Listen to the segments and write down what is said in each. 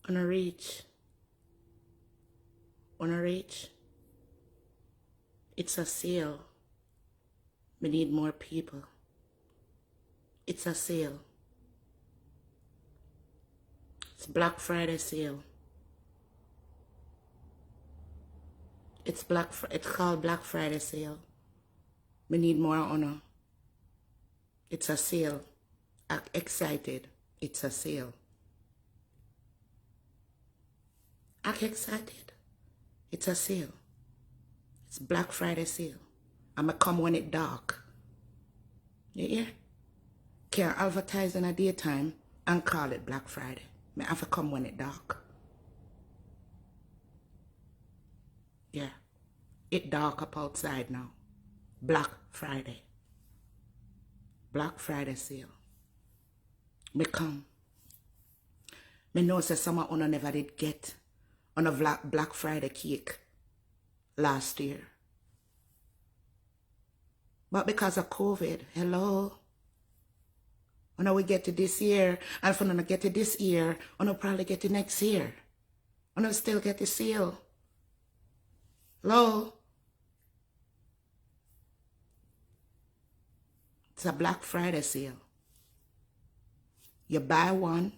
Wanna reach? Wanna reach? It's a sale. We need more people. It's a sale. It's Black Friday sale. It's called Black Friday sale. We need more honor. It's a sale. Act excited. It's a sale. Act excited. It's a sale. It's Black Friday sale. I'ma come when it dark. You hear? Can't advertise in the daytime and call it Black Friday. I have to come when it dark. Yeah. It dark up outside now. Black Friday. Black Friday sale. Me come. Me know say some of you never did get on a Black Friday cake last year. But because of COVID, hello. When we get to this year, and if we don't get to this year, we'll probably get to next year. We'll still get the sale. Hello? It's a Black Friday sale. You buy one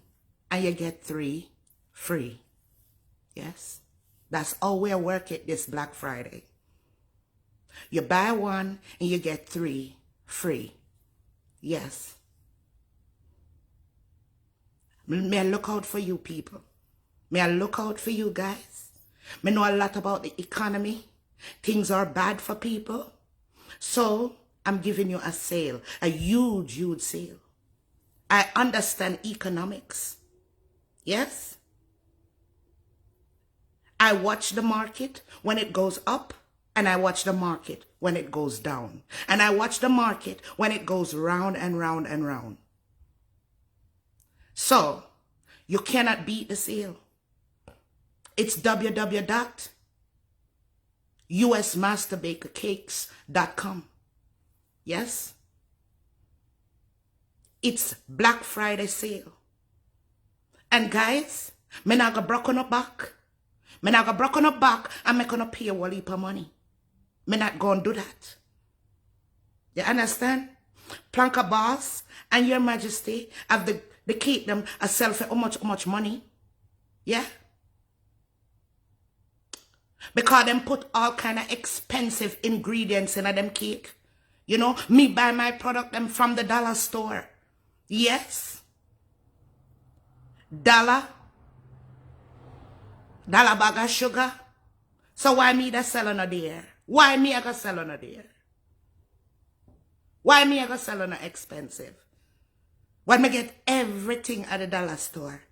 and you get 3 free. Yes? That's how we work it this Black Friday. You buy one and you get 3 free. Yes. May I look out for you people. May I look out for you guys. May know a lot about the economy. Things are bad for people. So I'm giving you a sale. A huge, huge sale. I understand economics. Yes? I watch the market when it goes up. And I watch the market when it goes down. And I watch the market when it goes round and round and round. So, you cannot beat the sale. It's www.usmasterbakercakes.com. Yes? It's Black Friday sale. And guys, me not gonna broke on up back. Me not gonna broke on up back and me gonna pay a whole heap of money. Me not gonna do that. You understand? Planka Boss and Your Majesty have the cake them a sell for how much money? Yeah? Because them put all kind of expensive ingredients in them cake. You know, me buy my product them from the dollar store. Yes? Dollar bag of sugar. So why me that sell on a there? Why me I go sell on a there? Why me I go sell on a expensive? When me get everything at the dollar store.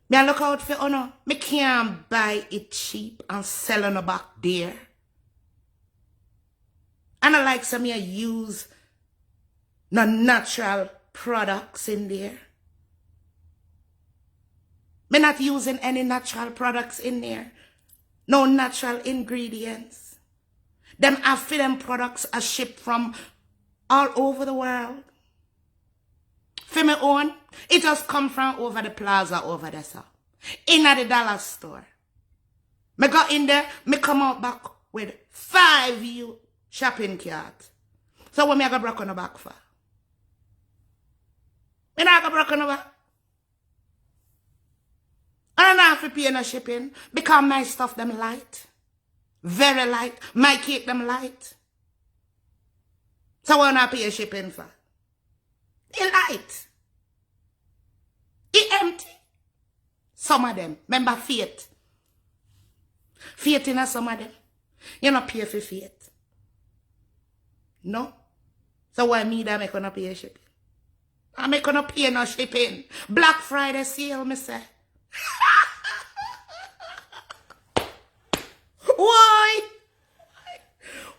Me I look out for honor. Me can't buy it cheap and sell on a back there. And I like some me I use no natural products in there. Me not using any natural products in there. No natural ingredients. Them after them products are shipped from all over the world. For me own, it just come from over the plaza over there, sir. In at the dollar store. Me go in there, me come out back with 5 shopping carts. So what me I go broke on the back for? Me not go broke on the back. I don't have to pay no shipping because my stuff them light. Very light. My cake them light. So what I pay shipping for? It light. It empty. Some of them. Remember faith. Faith in some of them. You not pay for faith. No. So why me that make gonna pay shipping? I make gonna pay no shipping. Black Friday sale, me say. Why?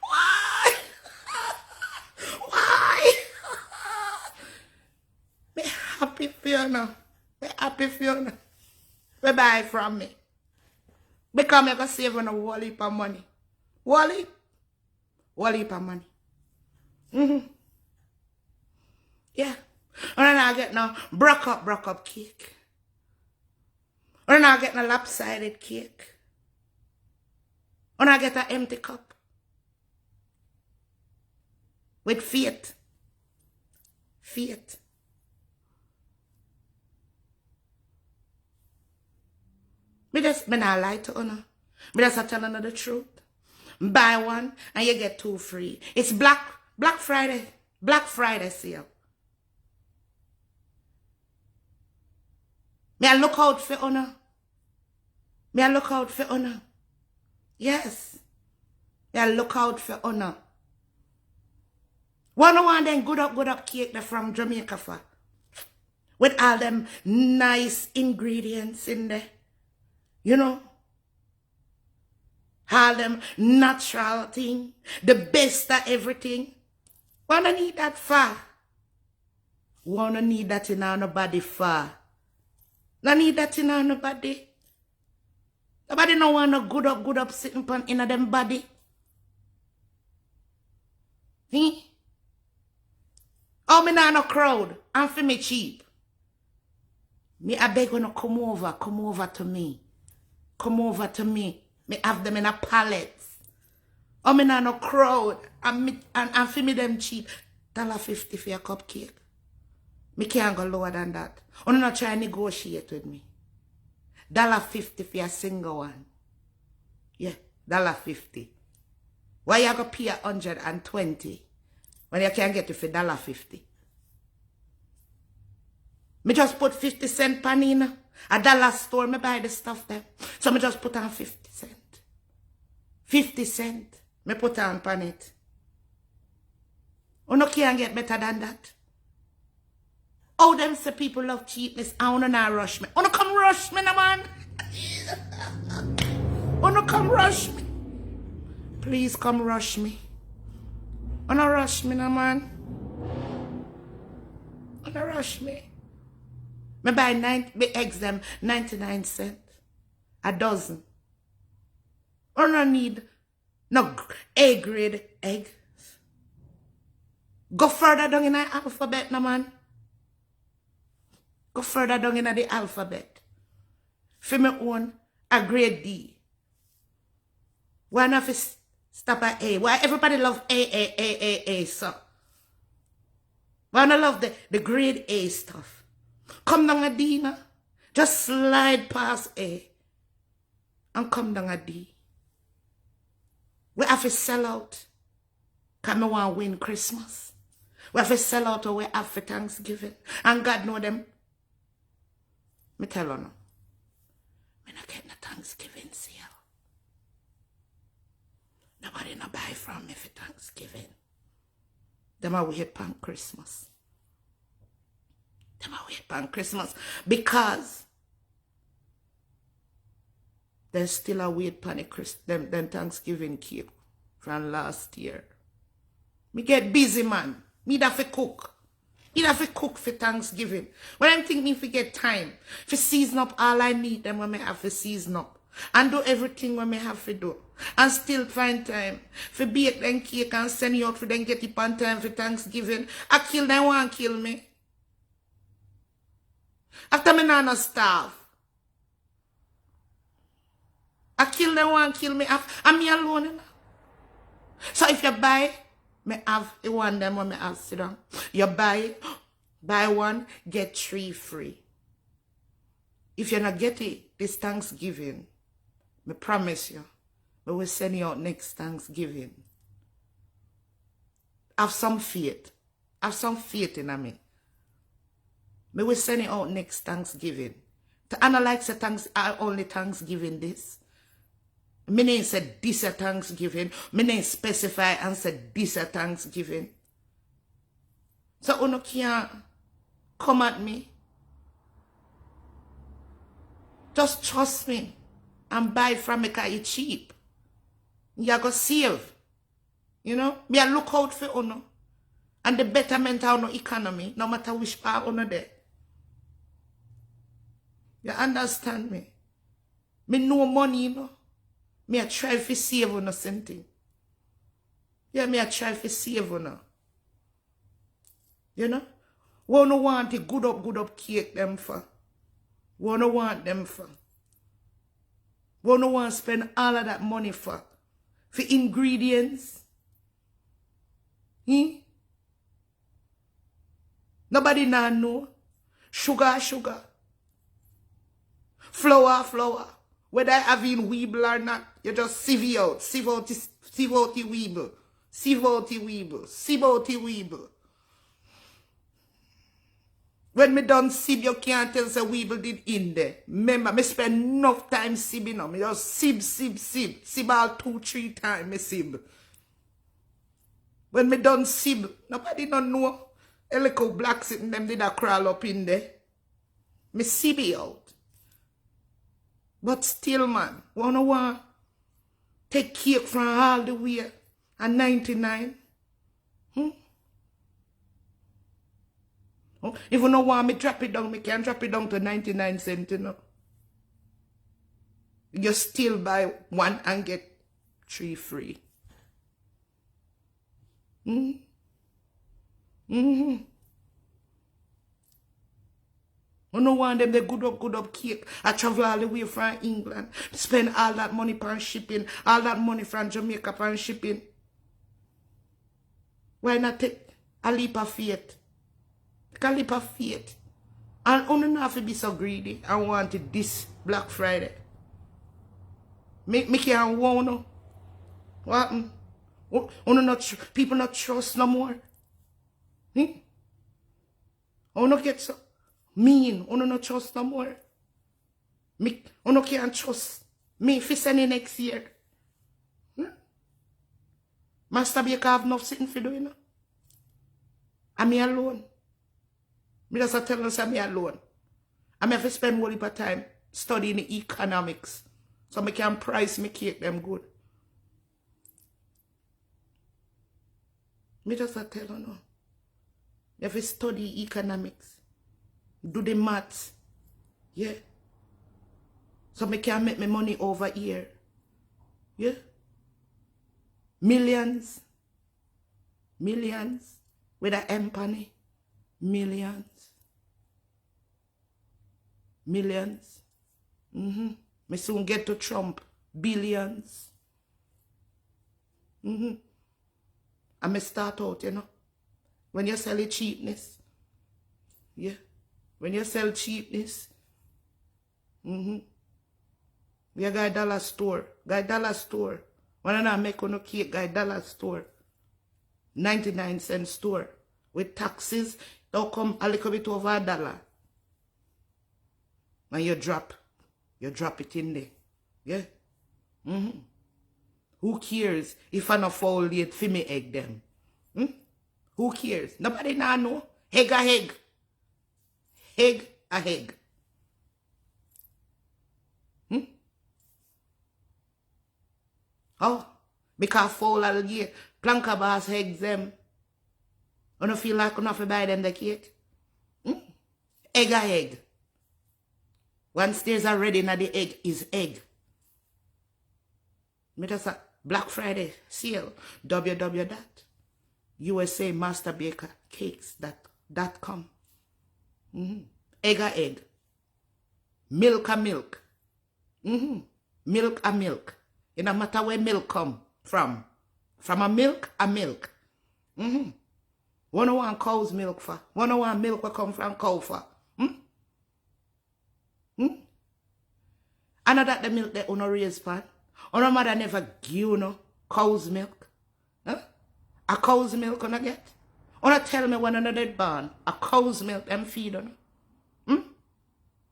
Why? Why? Me happy for you now. Me happy for you now. Me buy from me. Because I can save on a whole heap of money. Whole heap of money. Yeah. And then I get now broke up cake. Or not get a lopsided cake. Or not get an empty cup. With faith. Faith. Me not lie to you. Me just tell you the truth. Buy one and you get 2 free. It's Black Friday. Black Friday sale. Me I look out for you. Me I look out for you. Yes. Me I look out for you. One them good up cake that from Jamaica for. With all them nice ingredients in there. You know? All them natural thing. The best of everything. Wanna need that for? Wanna need that in our body for? No need that in our body. Nobody no wanna good up sitting pan in them body. See? Oh, me nah no crowd. I'm for me cheap. Me I beg you to come over to me. Come over to me. Me have them in a pallet. Oh, me nah no crowd. And for me them cheap. $1.50 for a cupcake. Me can't go lower than that. You not try to negotiate with me. $1.50 for a single one. Yeah, $1.50. Why you go pay 120 when you can get it for $1.50? Me just put 50 cents pan in. A dollar store, me buy the stuff there. So me just put on 50 cents. 50 cents. Me put on pan it. You no can't get better than that. Oh, them say people love cheapness. I wanna not rush me. You no come rush me, no man. You no come rush me. Please come rush me. You no rush me, no man. You no rush me. Me buy me eggs them 99 cents. A dozen. You no need no A-grade eggs. Go further down in the alphabet, no man. Go further down in the alphabet. For me own a grade D. Why not stop at A? Why everybody love A, so? Why not love the grade A stuff? Come down a D now. Just slide past A. And come down a D. We have to sell out. Because we want to win Christmas. We have to sell out or we have for Thanksgiving. And God know them. Me tell you no. Me not get no Thanksgiving sale. Nobody no buy from me for Thanksgiving. Them a wait pan Christmas. Them a wait pan Christmas. Because there's still a wait pan them Thanksgiving cake from last year. Me get busy, man. Me have to cook. Me have to cook for Thanksgiving. When I think me forget time for season up all I need them when me have to season up. And do everything when me have to do. And still find time for bake them cake and send you out for them get it on time for Thanksgiving. I kill them want kill me. After me not starve. I kill them want kill me. I'm me alone. You know? So if you buy, me have the one them when me have sit down. You buy one, get 3 free. If you not get it this Thanksgiving, me promise you, we will send you out next Thanksgiving. Have some faith. Have some faith in me. Me will send you out next Thanksgiving. To analyze only Thanksgiving this. Me name said this a Thanksgiving. Me name specify and said this a Thanksgiving. So you can't come at me. Just trust me and buy from me because it's cheap. You go save. You know? Me I look out for you. And the betterment of our economy, no matter which part you there. You understand me? Me no money, you know. Me I try to save on something. Yeah, me I try to save on. You know? We don't want the good up cake them for. We don't want them for. We don't want to spend all of that money for ingredients. Nobody now know. Sugar, sugar. Flour, flour. Whether I have in weeble or not, you just sieve out. Sieve out the weeble. Sieve out the weeble. Sieve out the weeble. When me done sieve, you can't tell the weeble did in there. Remember, me spend enough time sieving on. Me just sieve. Sieve all 2-3 times, me sieve. When me done sieve, nobody don't know. A little black sitting them did a crawl up in there. Me sieve out. But still, man, wanna take cake from all the way at 99. Oh, if you don't want me drop it down, me can drop it down to 99 cents, you know. You still buy one and get 3 free. I don't want them the good up cake. I travel all the way from England. Spend all that money on shipping. All that money from Jamaica on shipping. Why not take a leap of faith? Take a leap of faith. And you don't have to be so greedy. I wanted this Black Friday. Me can't want no. What happened? People not trust no more. I don't get so mean. I don't trust no more. I can't trust me if it's any next year. Master Baker have enough sitting for doing. I'm me alone. Me just tell us I'm me alone. I have to spend all the time studying the economics so I can price me cake them good. Me just tell you no. You have to study economics. Do the maths. Yeah. So I can make my money over here. Yeah. Millions. Millions. With a empany. Millions. Millions. Me soon get to Trump. Billions. And me start out, you know. When you sell a cheapness. Yeah. When you sell cheapness. We got dollar store. Got dollar store. When I not make no cake, got dollar store. 99 cent store. With taxes, they'll come a little bit over $1. And you drop it in there. Yeah? Who cares if I not fall late for me egg them? Who cares? Nobody now know. Egg a egg. Egg a egg. Oh, because fall all year. Planka boss eggs them. You don't feel like you don't buy them the cake? Egg a egg. Once there's already in the egg is egg. Me just a Black Friday sale. www.usamasterbakercakes.com. Egg a egg. Milk a milk. Milk a milk. It no matter where milk come from. From a milk. One want cow's milk for. One want milk will come from cow for. I know that the milk that you no raise pan. Your mother never give you no cow's milk. Huh? A cow's milk you no get. You no tell me when you dead born. A cow's milk them feed you.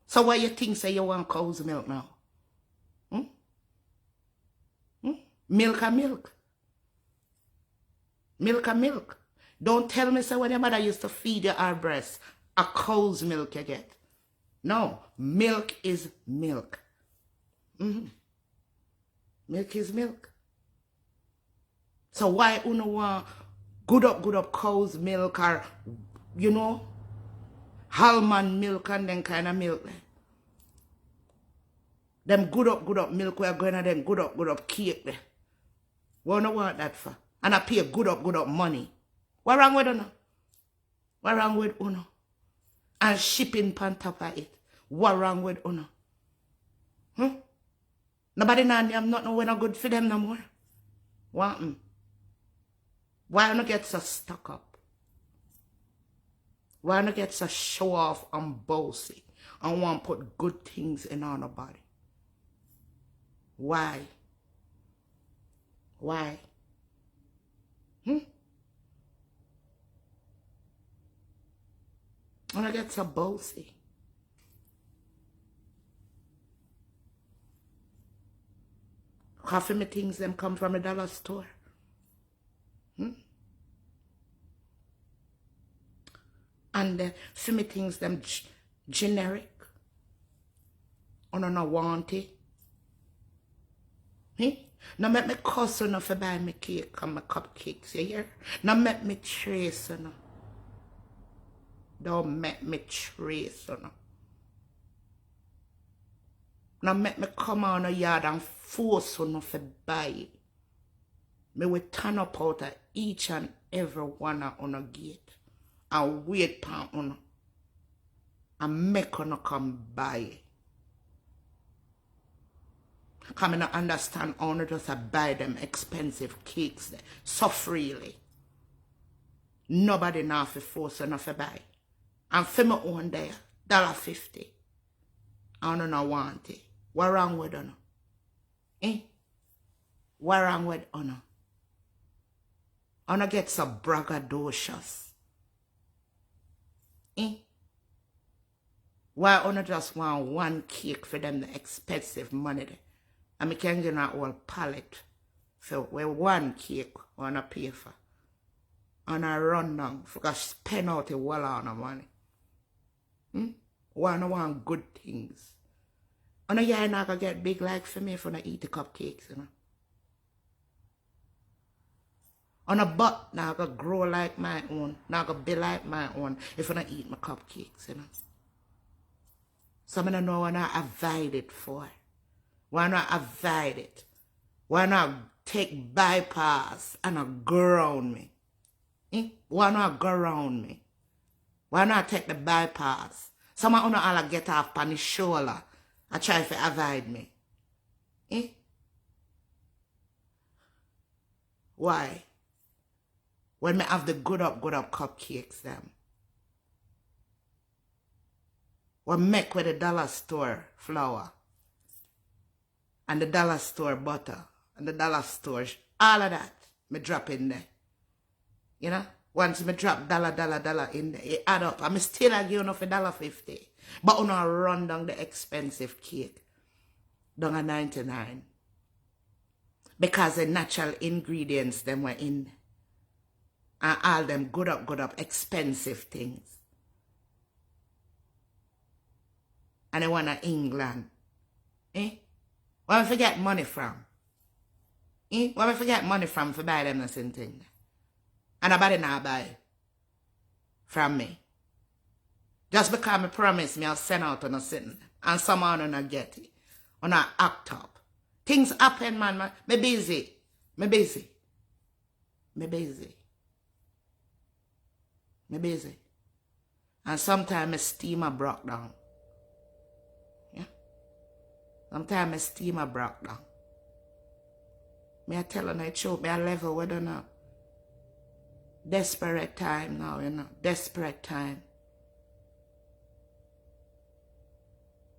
So why you think say you want cow's milk now? Milk a milk. Milk a milk. Don't tell me say when your mother used to feed you her breast, a cow's milk you get. No, milk is milk. Milk is milk. So why you no want good up cow's milk or, you know, almond milk and then kind of milk? Them good up milk we are going to them good up cake there. What do you want that for? And I pay good up money. What wrong with you? What wrong with you? And shipping on top of it. What wrong with you? Nobody know them nothing when no good for them no more. What? Why not get so stuck up? Why not get so show off and bossy and want to put good things in our body? Why? Why? Why not get so bossy? Half of my things them come from a dollar store. And for me things them generic. I don't want it. Now make me cuss enough to buy me cake and my cupcakes, you hear? Now make me trace enough. Don't make me trace enough. Now make me come on a yard and force enough to buy it. Me will turn up out of each and every one on a gate and wait for una and make una come buy it. Because I don't understand how to just buy them expensive cakes there so freely. Nobody now for force enough to buy. And for my own there, $1.50. I don't want it. What wrong with una? What wrong with una? I don't get so braggadocious. Why una just want one cake for them the expensive money there? And I can get a whole pallet for one cake on a pay for. And I run down for spend out a wall on the money. One good things. And you're not gonna get big like for me if I eat the cupcakes, you know. On a butt now gonna grow like my own, not gonna be like my own if I eat my cupcakes, you know. So I don't know what I avoid it for. Why not avoid it? Why not take bypass and go around me? Why not go around me? Why not take the bypass? Someone wanna all get off on the shoulder and try to avoid me. Why? When me have the good up cupcakes them. What make with the dollar store flour and the dollar store butter and the dollar store, all of that, me drop in there. You know? Once me drop dollar in there, it add up. I'm still a give enough for $1.50. But you know, run down the expensive cake down at 99. Because the natural ingredients them were in. And all them good up expensive things. And they want to England. Where we forget money from? Where we forget money from for buy them the same thing? And nobody now buy from me. Just because I promise me I'll send out on a sitting. And someone will not get it. On a act up. Things happen, man. Me busy. Me busy. And sometimes my steamer broke down. Yeah? Sometimes my steamer broke down. Me I tell you the truth, me I level with her now. Desperate time now, you know. Desperate time.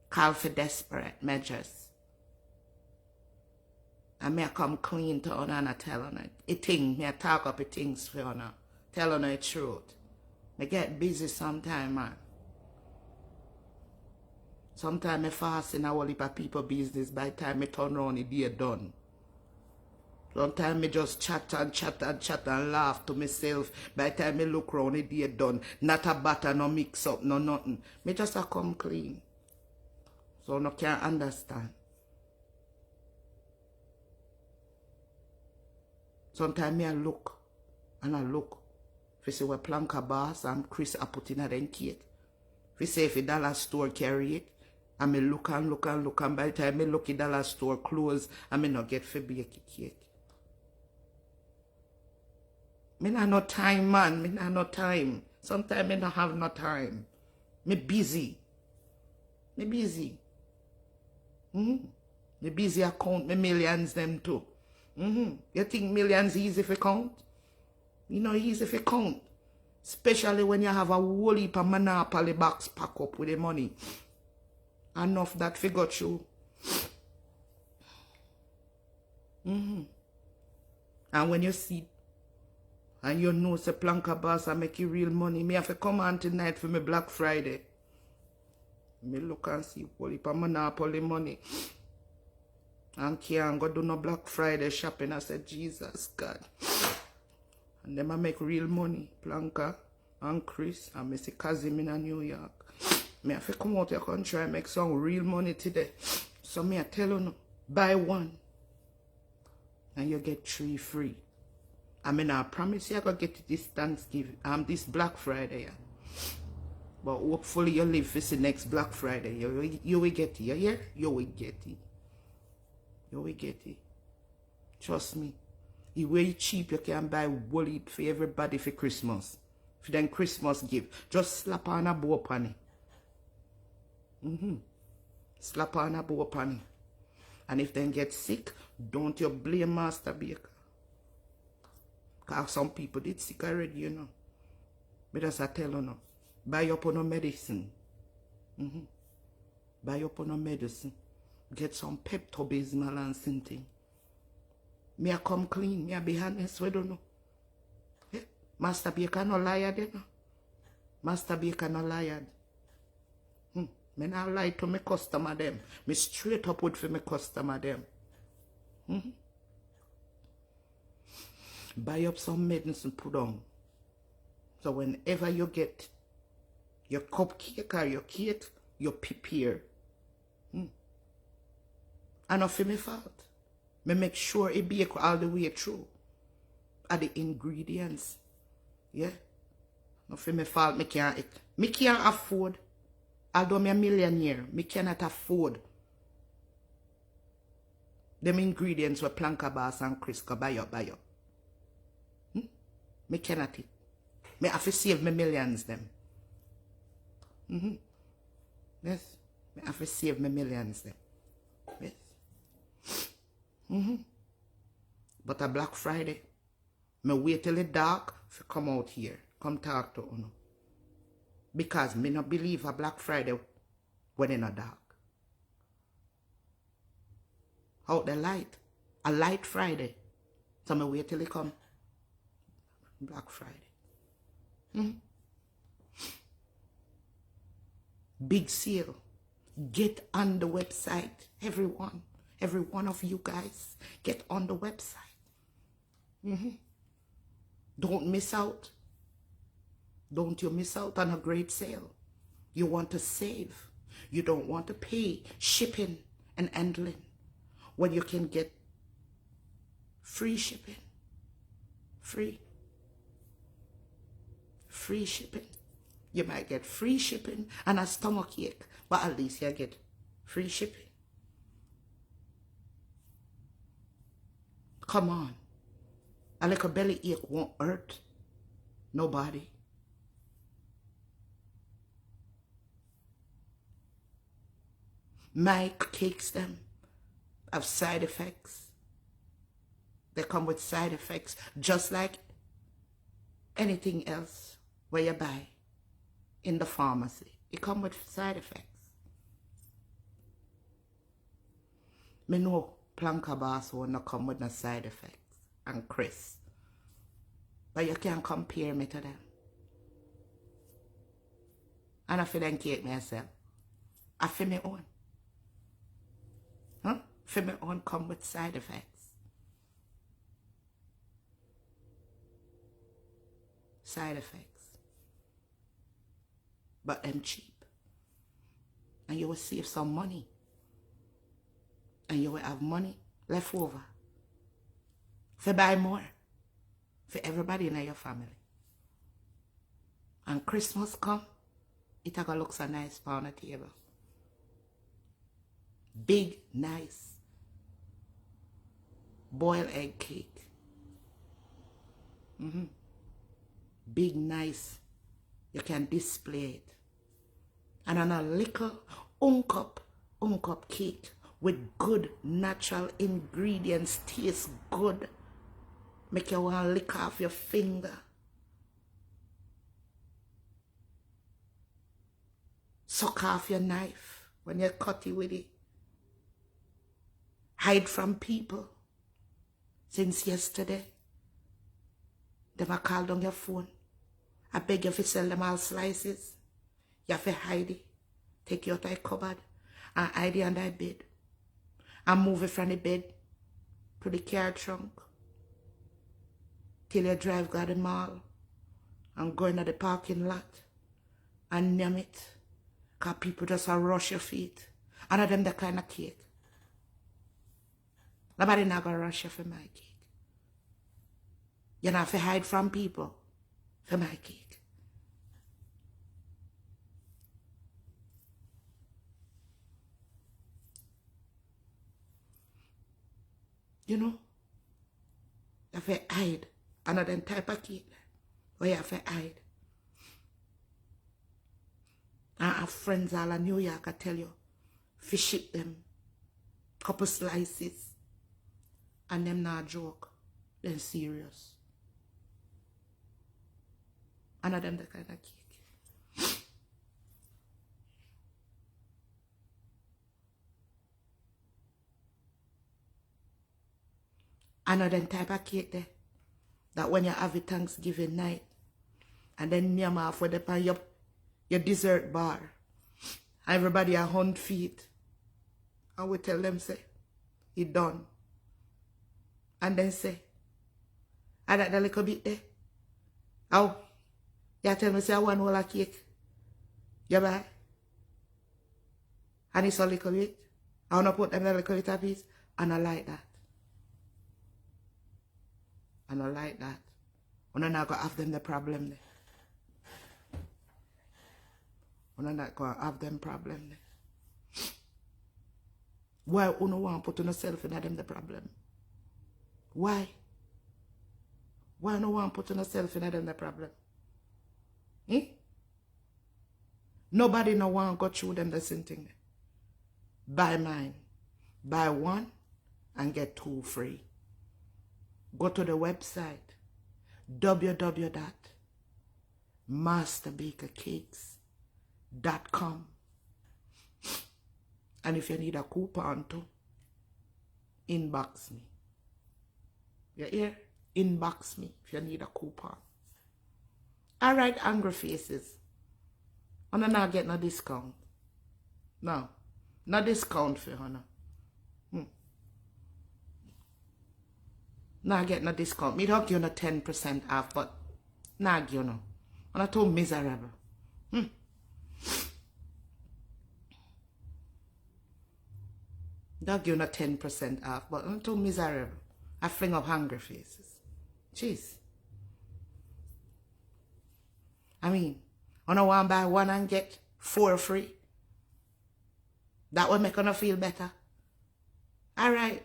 Call for desperate measures. And me I come clean to her and I tell her it. Me I talk up the things for her. Tell her the truth. Me get busy sometime, man. Sometimes I fast in a whole heap of people business by the time I turn around the day done. Sometimes I just chat and laugh to myself by the time I look around the day done. Not a batter, no mix up, no nothing. Me just a come clean. So no can't understand. Sometimes I look and I look. If you see what Planka Boss and Chris are putting at them cake. If you say if a dollar store carry it, and me look and by the time I look at dollar store close, I may not get for bake cake. Me not no time, man. Me not no time. Sometimes me not have no time. Me busy. Me Me busy account me millions them too. You think millions easy for count? You know easy for count. Especially when you have a whole heap of monopoly box pack up with the money. Enough that figure through. And when you see and you know say Planka boss I make you real money, me have to come on tonight for me Black Friday. Me look and see whole heap of monopoly money. And can't go do no Black Friday shopping. I said, Jesus God. And them I make real money. Planka and Chris and Missy Kazim in New York. Me have to come out your country and make some real money today. So me I tell you no, buy one and you get 3 free. I mean I promise you I gonna get it this Thanksgiving. This Black Friday. Yeah. But hopefully you live for the next Black Friday. You will get it. You hear? You will get it. You will get it. Trust me. It's way cheap. You can buy woolly for everybody for Christmas. For them Christmas gift. Just slap on a bow upon it. Slap on a bow upon it. And if they get sick, don't you blame Master Baker. Because some people did sick already, you know. But as I tell you now, buy up on a medicine. Buy up on a medicine. Get some Pepto-Bismol and something. Me a come clean. Me a be honest. We don't know. Yeah. Master Baker no liar, you know. Master Baker no liar. Me not lie to me customer them. Me straight up would for me customer them. Buy up some medicine put on. So whenever you get your cupcake or your cake, you prepare. And not for me fault. Me make sure it bake all the way through. Are the ingredients. Yeah? Not for me fault. Me can't afford. Although I'm a millionaire, me cannot afford them ingredients where Planka Boss and Chris go buy up. Me cannot it. Me have to save me millions them. Yes. Me have to save me millions them. Yes. But a Black Friday, me wait till it dark to come out here. Come talk to you. Because me not believe a Black Friday when it's not dark. Out the light. A light Friday. So me wait till it come. Black Friday. Big sale. Get on the website. Everyone. Every one of you guys. Get on the website. Don't miss out. Don't you miss out on a great sale. You want to save. You don't want to pay shipping and handling when you can get free shipping. Free shipping. You might get free shipping and a stomach ache, but at least you get free shipping. Come on. A little belly ache won't hurt nobody. My cakes them have side effects. They come with side effects just like anything else where you buy in the pharmacy. It come with side effects. Me know Planka Boss will not come with no side effects and Chris. But you can't compare me to them. And I feel then cake myself. I feel my own. For my own come with side effects. Side effects. But them cheap. And you will save some money. And you will have money left over. For buy more. For everybody in your family. And Christmas come, it gonna look so nice on the table. Big, nice boiled egg cake. Big, nice. You can display it. And on a little uncup cake with good natural ingredients, taste good. Make you want to lick off your finger. Suck off your knife when you cut it with it. Hide from people. Since yesterday, them a call down your phone. I beg you to sell them all slices. You have to hide it. Take you out of the cupboard and hide it under the bed. And move it from the bed to the car trunk. Till you drive to the mall and go into the parking lot and name it. Because people just rush your feet. And of them the kind of cake. Nobody not going to rush you for my cake. You don't have to hide from people for my cake. You know, you have to hide another type of cake. Or you have to hide. I have friends all in New York, I tell you, if you ship them couple slices and them not joke, then serious. And of them the kind of cake. Another type of cake there, that when you have a Thanksgiving night, and then you have for the your dessert bar, everybody a 100 feet, and we tell them, say, it done. And then say, I got the little bit there. Oh, you tell me, say, I want all a cake. You buy? And it's a little bit. I want to put them in a little bit of piece. And I like that. And I like that. And I'm not going to have them the problem there. And I'm not going to have them problem there. Why you don't want to put yourself in them the problem? Why? Why you don't want to put yourself in them the problem? Nobody no want to go through them the same thing. Buy mine. Buy one and get 2 free. Go to the website www.masterbakercakes.com. And if you need a coupon too, inbox me. You hear? Inbox me if you need a coupon. Alright, angry faces. And I'm not getting a discount. No. No discount for you. Not getting a discount. Me don't give you 10% off, but not give you. I'm not too miserable. Don't give you 10% off, but I'm too miserable. I fling up hungry faces. Jeez. I mean, I don't want to buy one and get 4 free. That would make you feel better. Alright.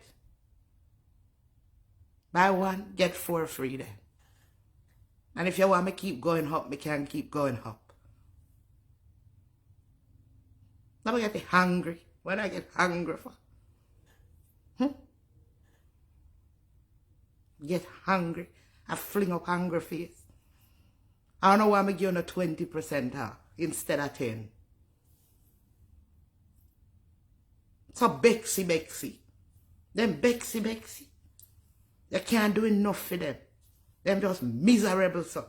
Buy one, get 4 free then. And if you want me to keep going up, me can keep going up. Now I get hungry. What do I get hungry for? Get hungry. I fling up hungry face. I don't know why I'm giving you 20% off instead of 10. So Bexy. Them Bexy. You can't do enough for them. Them just miserable, so.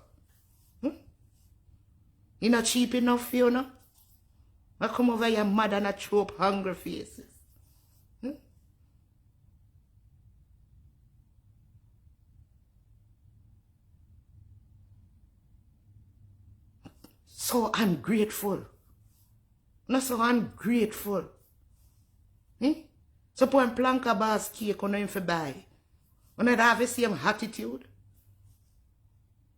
You not cheap enough for you, no? I come over your mother and I throw up hungry faces. So ungrateful. Not so ungrateful. So put planka bars cake on him for buy. When I have the same attitude.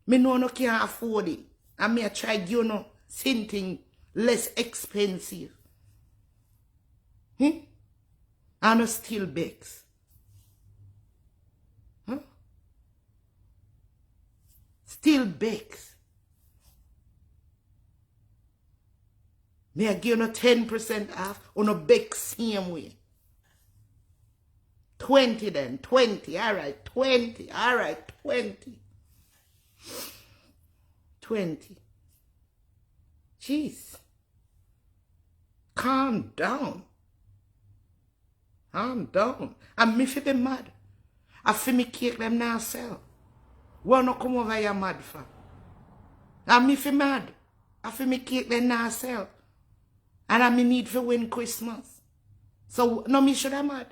Me know no can't afford it. And me try give you no something less expensive. And I still bakes. Still bakes. Me I give you 10% off on a bake same way. 20 then. 20. All right. 20. All right. 20. 20. Jeez. Calm down. Calm down. And me fi be mad. I feel me cake them now sell. Wanna come over here mad for? And me fi mad. I feel me cake them now sell. And I me need to win Christmas. So no me should have mad.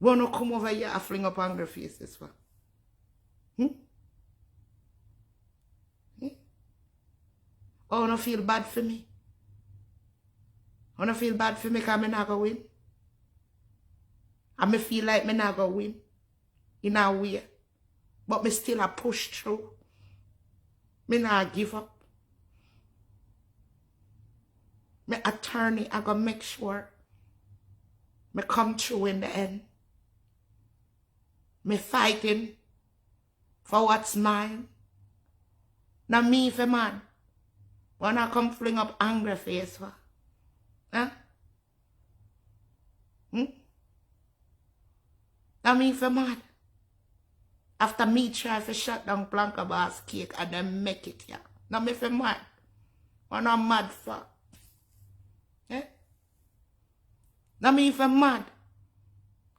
Wanna come over here and fling up angry faces for? Oh, no feel bad for me? Oh, no feel bad for me because I not going to win? And me feel like me not going to win in a way. But me still a push through. Me not give up. Me attorney, I gonna make sure me come through in the end. Me fighting for what's mine. Now me for man. When I come fling up angry face for? Huh? Now me for mad. After me try to shut down Blanca Bar's cake and then make it here. Now me for mad. When I'm mad for? Eh? Now me for mad.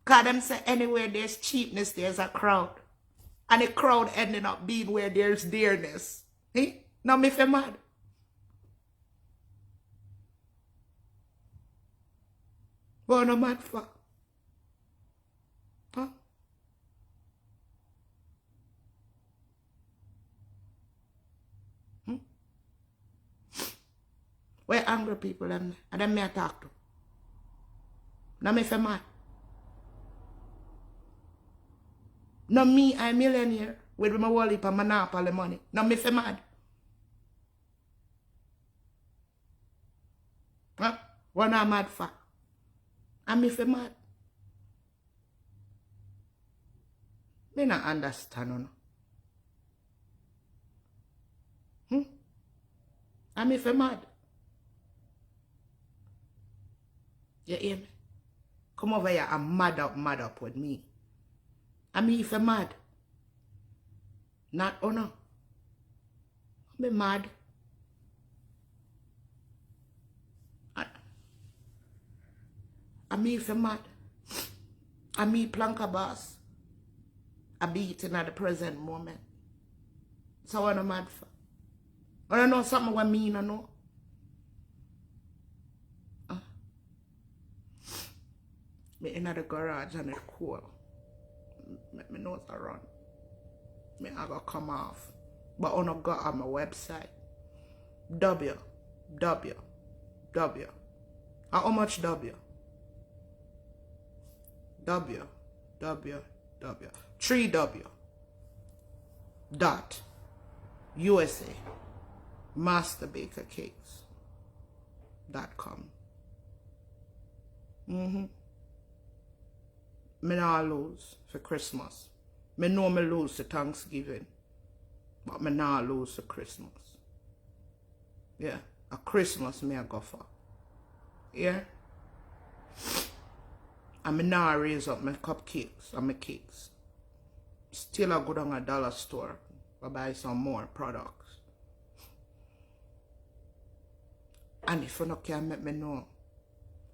Cause them say anywhere there's cheapness, there's a crowd. And the crowd ending up being where there's dearness. Eh? Now me for mad. What am I mad for? Huh? Where angry people them and them me I talk to. Now me for mad. Now me I millionaire with my whole heap of monopoly money. Now me for mad. Huh? What am I mad for? And me for mad. Me not understand. And me for mad. You hear me? Come over here and mad up with me. And me for mad. Not honor. Me mad. And me for mad. And me Planka boss. I beating at the present moment. So what I'm mad for? I don't know something what mean I know. Me in the garage and it's cool. Me nose I run. Me I gotta come off. But I don't go on my website. W. How much W? W. 3W. Dot. USA. MasterBakerCakes.com. Me not lose for Christmas. Me know me lose for Thanksgiving. But me not lose for Christmas. Yeah. A Christmas me I go for. Yeah. And me not raise up my cupcakes and my cakes. Still I go down a dollar store. I buy some more products. And if you no can make me know,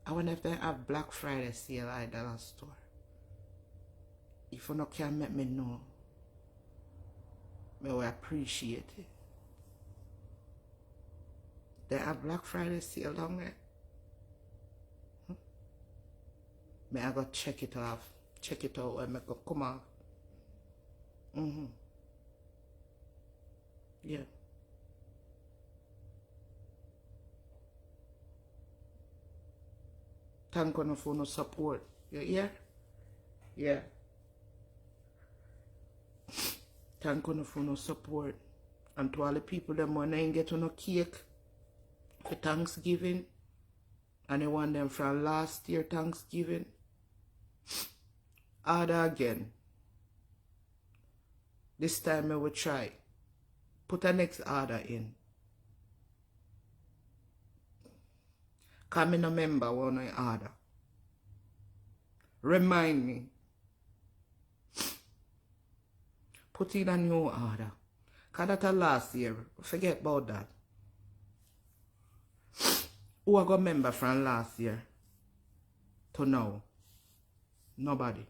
I wonder if they have Black Friday sale at dollar store. If you no can make me know, I will appreciate it. They have Black Friday sale down there. May I go check it off. Check it out when I go come off. Yeah. Thank you for no support. You hear? Yeah. Thank you for no support. And to all the people that want to get no cake for Thanksgiving. And they want them from last year Thanksgiving. Order again. This time I will try. Put a next order in. Because I no member when I order. Remind me. Put in a new order. Because that last year. Forget about that. Who I got member from last year to now? Nobody.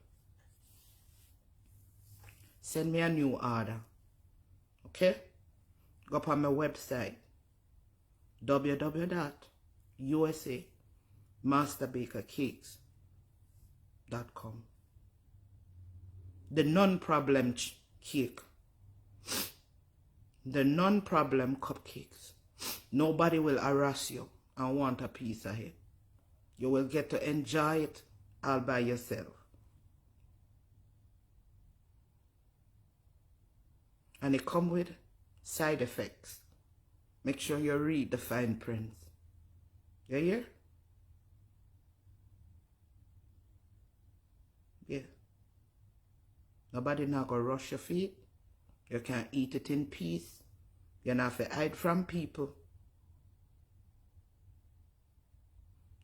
Send me a new order. Okay? Go up on my website. www.usamasterbakercakes.com. The non-problem cake. The non-problem cupcakes. Nobody will harass you and want a piece of it. You will get to enjoy it all by yourself. And it comes with side effects. Make sure you read the fine print. You hear? Yeah. Nobody not gonna rush your feet. You can eat it in peace. You not have to hide from people.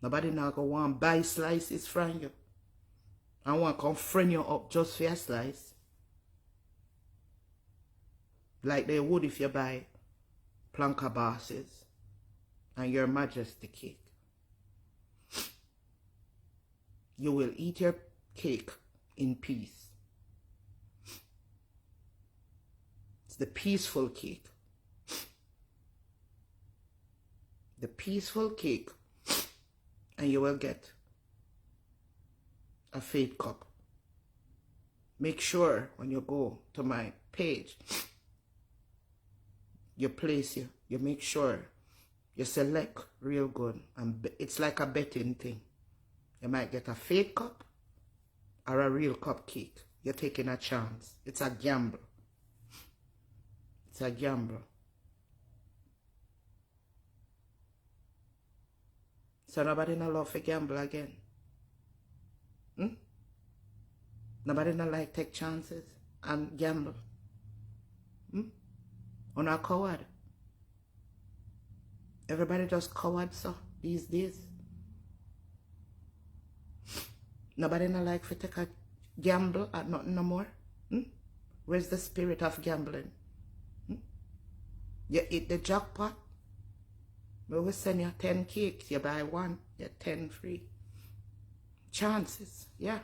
Nobody not gonna want to buy slices from you. I want to come friend you up just for a slice. Like they would if you buy Planka Bosses and Your Majesty cake. You will eat your cake in peace. It's the peaceful cake. The peaceful cake. And you will get a fade cup. Make sure when you go to my page, you place you make sure you select real good. And it's like a betting thing. You might get a fake cup or a real cupcake. You're taking a chance. It's a gamble. It's a gamble. So nobody no love to gamble again. Nobody no like take chances and gamble. On a coward. Everybody just coward so these days. Nobody no like to take a gamble at nothing no more. Where's the spirit of gambling? You eat the jackpot. We will send you 10 cakes. You buy one, you get 10 free. Chances, yeah.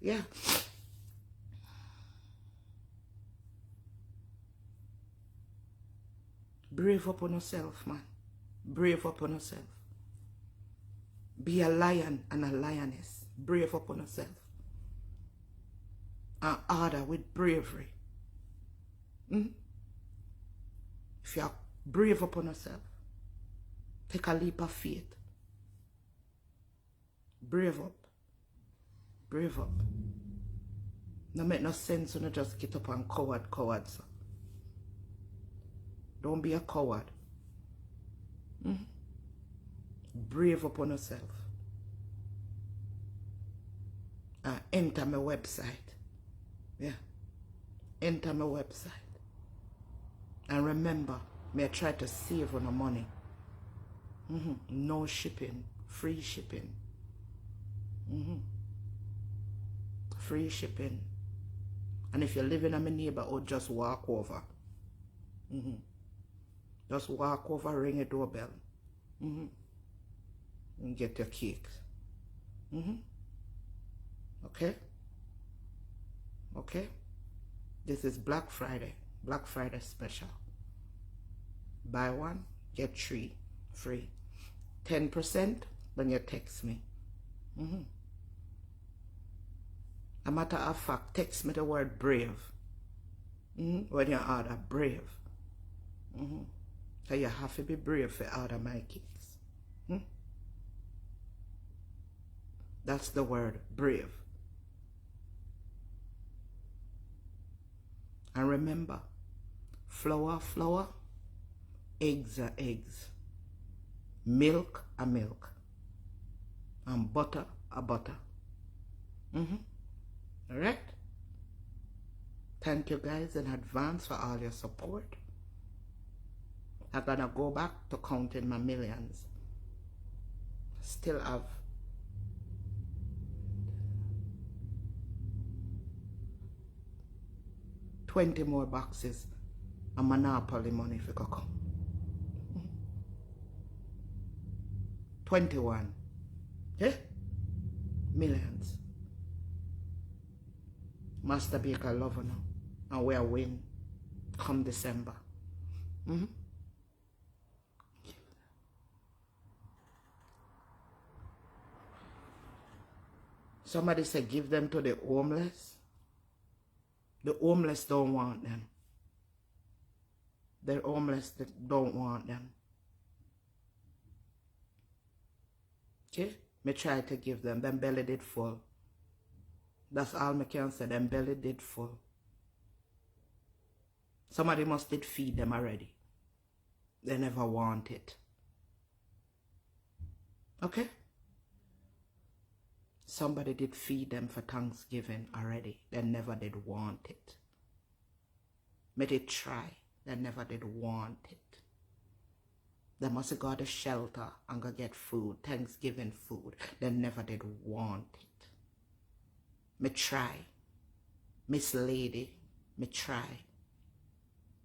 Yeah. Brave up on yourself, man. Brave up on yourself. Be a lion and a lioness. Brave up on yourself. And order with bravery. If you are brave up on yourself, take a leap of faith. Brave up. Brave up. No make no sense when you just get up and coward, sir. Don't be a coward. Brave up on yourself. Enter my website. Yeah. Enter my website. And remember, may I try to save on the money. No shipping. Free shipping. Free shipping. And if you're living in my neighborhood, just walk over. Just walk over, ring a doorbell. And get your cakes. Okay? Okay? This is Black Friday. Black Friday special. Buy one, get 3 free. 10% when you text me. A matter of fact, text me the word brave. When you order brave. So you have to be brave to order my cakes. That's the word, brave. And remember, flour, eggs are eggs, milk are milk, and butter are butter. Alright? Thank you guys in advance for all your support. I'm gonna go back to counting my millions. Still have 20 more boxes and Monopoly money if you could come. 21. Yeah? Millions. Master Baker love now. And we are win come December. Somebody said give them to the homeless. The homeless don't want them. The homeless don't want them. Okay? Me try to give them. Them belly did full. That's all me can say. Them belly did full. Somebody must did feed them already. They never want it. Okay? Somebody did feed them for Thanksgiving already. They never did want it. Me did try. They never did want it. They must go to shelter and go get food, Thanksgiving food. They never did want it. Me try. Miss Lady, me try.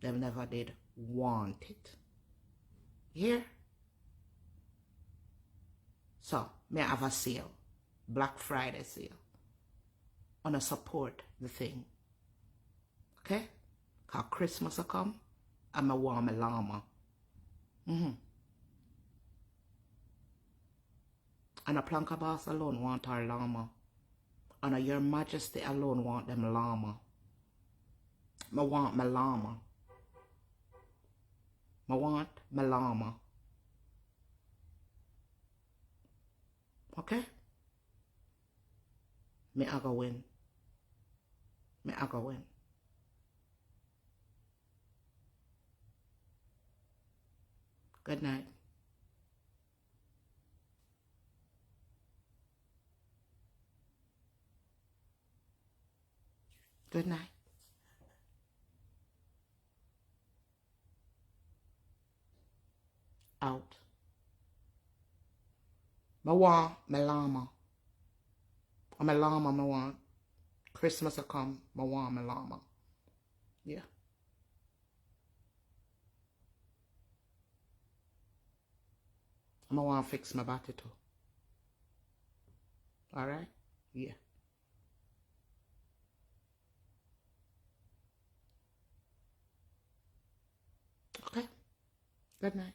They never did want it. Here? So, me have a sale. Black Friday sale. Wanna support the thing. Okay? Cause Christmas will come and I want my llama. And a planka boss alone want our llama. And a Your Majesty alone want them llama. I want my llama. I want my llama. Okay? Me I go win. Me I go win. Good night. Good night. Out. I want my llama. And my llama I want. Christmas will come. I want my llama. Yeah. I want to fix my body too. Alright? Yeah. Okay. Good night.